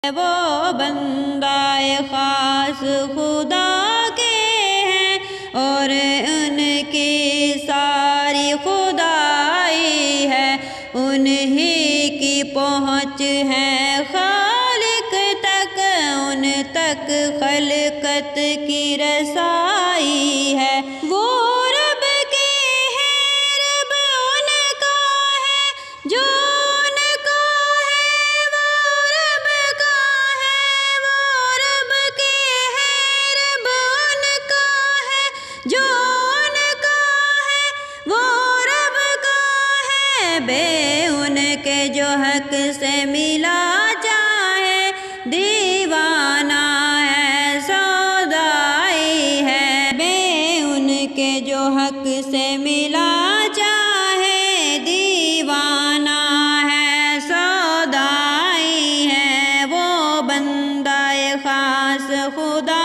وہ بندہ خاص خدا کے ہیں اور ان کی ساری خدائی ہے، انہی کی پہنچ ہے خالق تک، ان تک خلقت کی رسائی ہے۔ وہ رب کے ہیں، رب ان کا ہے، جو ان کا ہے وہ رب کا ہے، وہ رب کے ہیں، رب ان کا ہے، جو ان کا ہے وہ رب کا ہے۔ بے ان کے جو حق سے ملا چاہے دیوانہ ہے، سودائی ہے۔ بے ان کے جو حق سے ملا چاہے دیوانہ ہے، سودائی ہے۔ وہ بندہ خاص خدا